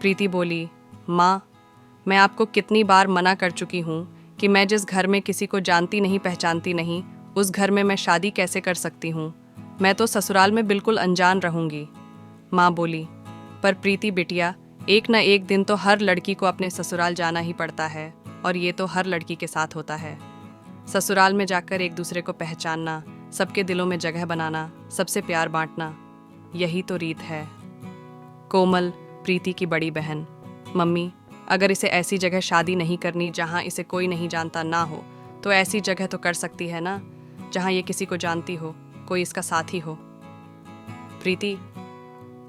प्रीति बोली, माँ, मैं आपको कितनी बार मना कर चुकी हूँ कि मैं जिस घर में किसी को जानती नहीं पहचानती नहीं, उस घर में मैं शादी कैसे कर सकती हूँ। मैं तो ससुराल में बिल्कुल अनजान रहूँगी। माँ बोली, पर प्रीति बिटिया, एक न एक दिन तो हर लड़की को अपने ससुराल जाना ही पड़ता है, और ये तो हर लड़की के साथ होता है। ससुराल में जाकर एक दूसरे को पहचानना, सबके दिलों में जगह बनाना, सबसे प्यार बांटना, यही तो रीत है। कोमल, प्रीति की बड़ी बहन, मम्मी, अगर इसे ऐसी जगह शादी नहीं करनी जहाँ इसे कोई नहीं जानता ना हो, तो ऐसी जगह तो कर सकती है ना जहाँ ये किसी को जानती हो, कोई इसका साथी हो। प्रीति,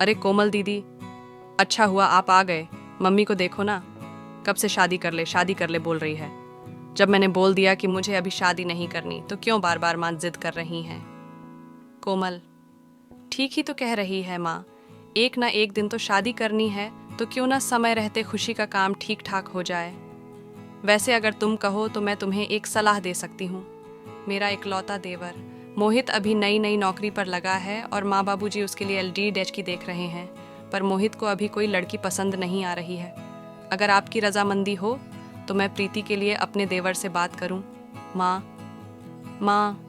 अरे कोमल दीदी, अच्छा हुआ आप आ गए। मम्मी को देखो ना, कब से शादी कर ले बोल रही है। जब मैंने बोल दिया कि मुझे अभी शादी नहीं करनी, तो क्यों बार बार माँ जिद कर रही हैं। कोमल, ठीक ही तो कह रही है माँ, एक ना एक दिन तो शादी करनी है, तो क्यों ना समय रहते खुशी का काम ठीक ठाक हो जाए। वैसे अगर तुम कहो तो मैं तुम्हें एक सलाह दे सकती हूँ। मेरा इकलौता देवर मोहित अभी नई नई नौकरी पर लगा है और माँ बाबूजी उसके लिए LD की देख रहे हैं, पर मोहित को अभी कोई लड़की पसंद नहीं आ रही है। अगर आपकी रजामंदी हो तो मैं प्रीति के लिए अपने देवर से बात करूं। माँ,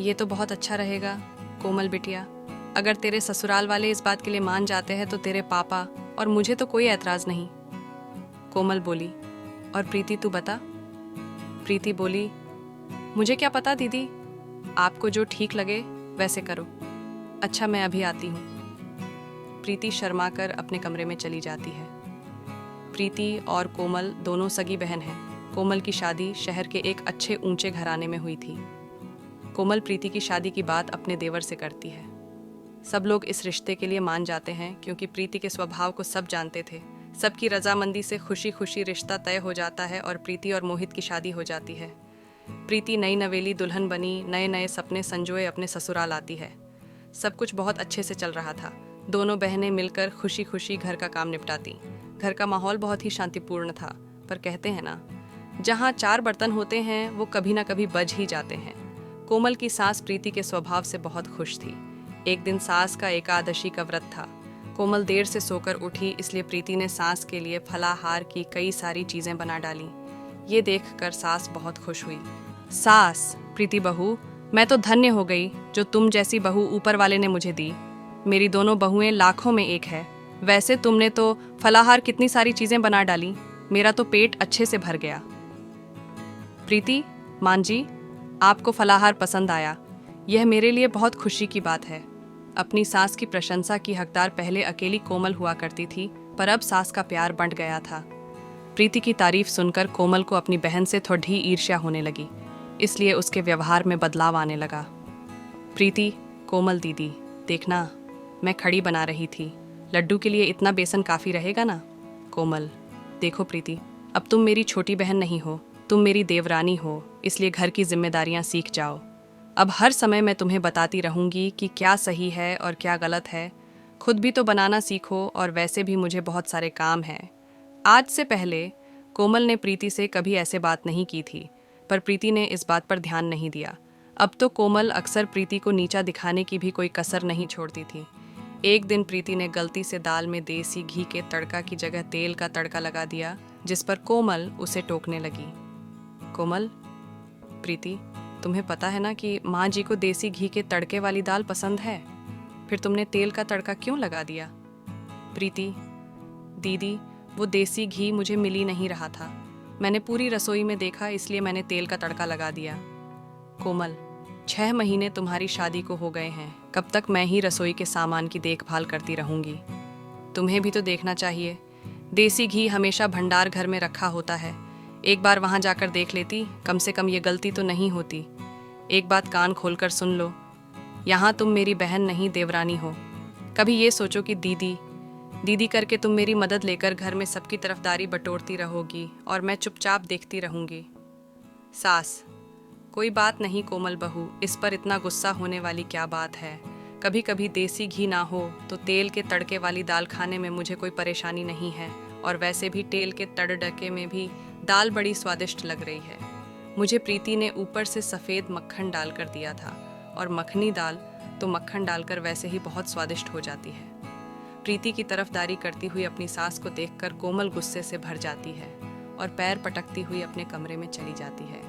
ये तो बहुत अच्छा रहेगा कोमल बिटिया। अगर तेरे ससुराल वाले इस बात के लिए मान जाते हैं तो तेरे पापा और मुझे तो कोई ऐतराज नहीं। कोमल बोली, और प्रीति तू बता। प्रीति बोली, मुझे क्या पता दीदी, आपको जो ठीक लगे वैसे करो। अच्छा, मैं अभी आती हूँ। प्रीति शर्मा कर अपने कमरे में चली जाती है। प्रीति और कोमल दोनों सगी बहन हैं। कोमल की शादी शहर के एक अच्छे ऊंचे घराने में हुई थी। कोमल प्रीति की शादी की बात अपने देवर से करती है। सब लोग इस रिश्ते के लिए मान जाते हैं क्योंकि प्रीति के स्वभाव को सब जानते थे। सबकी रजामंदी से खुशी खुशी रिश्ता तय हो जाता है और प्रीति और मोहित की शादी हो जाती है। प्रीति नई नवेली दुल्हन बनी, नए नए सपने संजोए अपने ससुराल आती है। सब कुछ बहुत अच्छे से चल रहा था। दोनों बहनें मिलकर खुशी खुशी घर का काम निपटाती। घर का माहौल बहुत ही शांतिपूर्ण था, पर कहते हैं ना, जहाँ 4 बर्तन होते हैं वो कभी ना कभी बज ही जाते हैं। कोमल की सास प्रीति के स्वभाव से बहुत खुश थी। एक दिन सास का एकादशी का व्रत था। कोमल देर से सोकर उठी, इसलिए प्रीति ने सास के लिए फलाहार की कई सारी चीजें बना डाली। ये देखकर सास बहुत खुश हुई। सास, प्रीति बहू, मैं तो धन्य हो गई जो तुम जैसी बहू ऊपर वाले ने मुझे दी। मेरी दोनों बहुएं लाखों में एक है। वैसे तुमने तो फलाहार कितनी सारी चीजें बना डाली, मेरा तो पेट अच्छे से भर गया। प्रीति, मान जी, आपको फलाहार पसंद आया, यह मेरे लिए बहुत खुशी की बात है। अपनी सास की प्रशंसा की हकदार पहले अकेली कोमल हुआ करती थी, पर अब सास का प्यार बंट गया था। प्रीति की तारीफ सुनकर कोमल को अपनी बहन से थोड़ी ईर्ष्या होने लगी, इसलिए उसके व्यवहार में बदलाव आने लगा। प्रीति, कोमल दीदी, देखना, मैं खड़ी बना रही थी। लड्डू के लिए इतना बेसन काफ़ी रहेगा ना? कोमल, देखो प्रीति, अब तुम मेरी छोटी बहन नहीं हो, तुम मेरी देवरानी हो, इसलिए घर की जिम्मेदारियां सीख जाओ। अब हर समय मैं तुम्हें बताती रहूंगी कि क्या सही है और क्या गलत है। खुद भी तो बनाना सीखो, और वैसे भी मुझे बहुत सारे काम हैं। आज से पहले कोमल ने प्रीति से कभी ऐसे बात नहीं की थी, पर प्रीति ने इस बात पर ध्यान नहीं दिया। अब तो कोमल अक्सर प्रीति को नीचा दिखाने की भी कोई कसर नहीं छोड़ती थी। एक दिन प्रीति ने गलती से दाल में देसी घी के तड़का की जगह तेल का तड़का लगा दिया, जिस पर कोमल उसे टोकने लगी। कोमल, प्रीति, तुम्हें पता है ना कि माँ जी को देसी घी के तड़के वाली दाल पसंद है, फिर तुमने तेल का तड़का क्यों लगा दिया? प्रीति, दीदी, वो देसी घी मुझे मिल ही नहीं रहा था। मैंने पूरी रसोई में देखा, इसलिए मैंने तेल का तड़का लगा दिया। कोमल, 6 महीने तुम्हारी शादी को हो गए हैं, कब तक मैं ही रसोई के सामान की देखभाल करती रहूंगी? तुम्हें भी तो देखना चाहिए। देसी घी हमेशा भंडार घर में रखा होता है, एक बार वहां जाकर देख लेती, कम से कम ये गलती तो नहीं होती। एक बात कान खोलकर सुन लो, यहाँ तुम मेरी बहन नहीं देवरानी हो। कभी ये सोचो कि दीदी दीदी करके तुम मेरी मदद लेकर घर में सबकी तरफदारी बटोरती रहोगी और मैं चुपचाप देखती रहूंगी। सास, कोई बात नहीं कोमल बहू, इस पर इतना गुस्सा होने वाली क्या बात है? कभी कभी देसी घी ना हो तो तेल के तड़के वाली दाल खाने में मुझे कोई परेशानी नहीं है, और वैसे भी तेल के तड़के में भी दाल बड़ी स्वादिष्ट लग रही है। मुझे प्रीति ने ऊपर से सफ़ेद मक्खन डालकर दिया था, और मखनी दाल तो मक्खन डालकर वैसे ही बहुत स्वादिष्ट हो जाती है। प्रीति की तरफदारी करती हुई अपनी सास को देखकर कोमल गुस्से से भर जाती है और पैर पटकती हुई अपने कमरे में चली जाती है।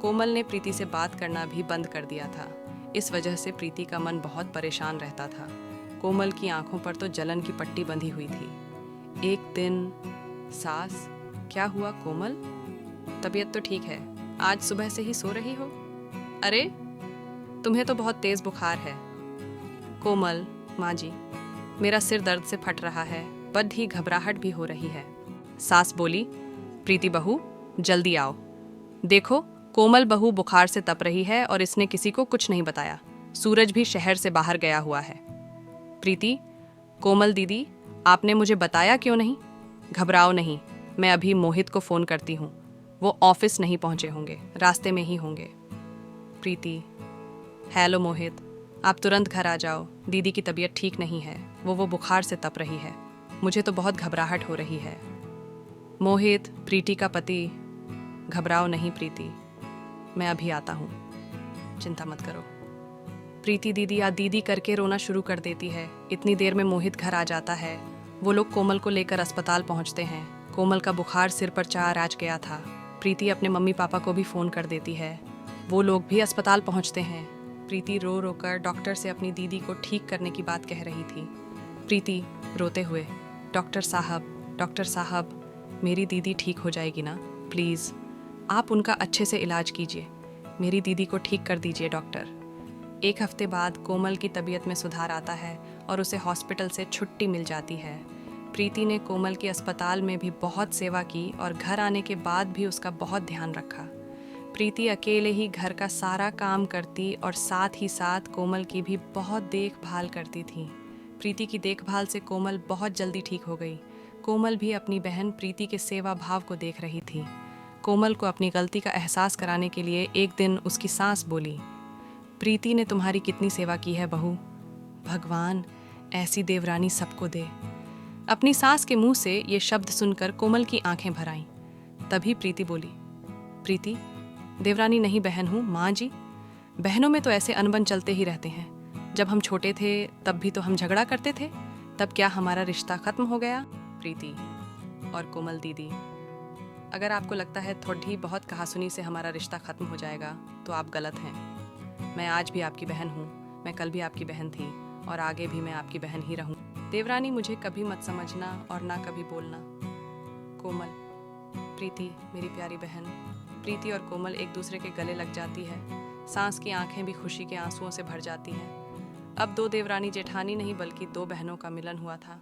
कोमल ने प्रीति से बात करना भी बंद कर दिया था। इस वजह से प्रीति का मन बहुत परेशान रहता था। कोमल की आंखों पर तो जलन की पट्टी बंधी हुई थी। एक दिन सास, क्या हुआ कोमल? तबीयत तो ठीक है, आज सुबह से ही सो रही हो? अरे तुम्हें तो बहुत तेज बुखार है। कोमल, माँ जी, मेरा सिर दर्द से फट रहा है, बद ही घबराहट भी हो रही है। सास बोली, प्रीति बहू जल्दी आओ। देखो कोमल बहू बुखार से तप रही है और इसने किसी को कुछ नहीं बताया। सूरज भी शहर से बाहर गया हुआ है। प्रीति, कोमल दीदी, आपने मुझे बताया क्यों नहीं? घबराओ नहीं, मैं अभी मोहित को फोन करती हूँ। वो ऑफिस नहीं पहुंचे होंगे, रास्ते में ही होंगे। प्रीति, हेलो मोहित, आप तुरंत घर आ जाओ। दीदी की तबीयत ठीक नहीं है, वो बुखार से तप रही है। मुझे तो बहुत घबराहट हो रही है। मोहित, प्रीति का पति, घबराओ नहीं प्रीति, मैं अभी आता हूँ, चिंता मत करो। प्रीति दीदी या दीदी करके रोना शुरू कर देती है। इतनी देर में मोहित घर आ जाता है। वो लोग कोमल को लेकर अस्पताल पहुँचते हैं। कोमल का बुखार सिर पर चार आज गया था। प्रीति अपने मम्मी पापा को भी फ़ोन कर देती है। वो लोग भी अस्पताल पहुँचते हैं। प्रीति रो रो कर डॉक्टर से अपनी दीदी को ठीक करने की बात कह रही थी। प्रीति रोते हुए, डॉक्टर साहब, मेरी दीदी ठीक हो जाएगी ना? प्लीज़ आप उनका अच्छे से इलाज कीजिए, मेरी दीदी को ठीक कर दीजिए डॉक्टर। एक हफ्ते बाद कोमल की तबीयत में सुधार आता है और उसे हॉस्पिटल से छुट्टी मिल जाती है। प्रीति ने कोमल की अस्पताल में भी बहुत सेवा की और घर आने के बाद भी उसका बहुत ध्यान रखा। प्रीति अकेले ही घर का सारा काम करती और साथ ही साथ कोमल की भी बहुत देखभाल करती थी। प्रीति की देखभाल से कोमल बहुत जल्दी ठीक हो गई। कोमल भी अपनी बहन प्रीति के सेवा भाव को देख रही थी। कोमल को अपनी गलती का एहसास कराने के लिए एक दिन उसकी सास बोली, प्रीति ने तुम्हारी कितनी सेवा की है बहू, भगवान ऐसी देवरानी सबको दे। अपनी सास के मुंह से ये शब्द सुनकर कोमल की आंखें भर आईं। तभी प्रीति बोली, प्रीति देवरानी नहीं बहन हूँ माँ जी। बहनों में तो ऐसे अनबन चलते ही रहते हैं। जब हम छोटे थे तब भी तो हम झगड़ा करते थे, तब क्या हमारा रिश्ता खत्म हो गया? प्रीति और कोमल दीदी, अगर आपको लगता है थोड़ी बहुत कहासुनी से हमारा रिश्ता खत्म हो जाएगा तो आप गलत हैं। मैं आज भी आपकी बहन हूँ, मैं कल भी आपकी बहन थी और आगे भी मैं आपकी बहन ही रहूँ। देवरानी मुझे कभी मत समझना और ना कभी बोलना। कोमल, प्रीति मेरी प्यारी बहन। प्रीति और कोमल एक दूसरे के गले लग जाती है। सास की आंखें भी खुशी के आंसुओं से भर जाती हैं। अब दो देवरानी जेठानी नहीं बल्कि दो बहनों का मिलन हुआ था।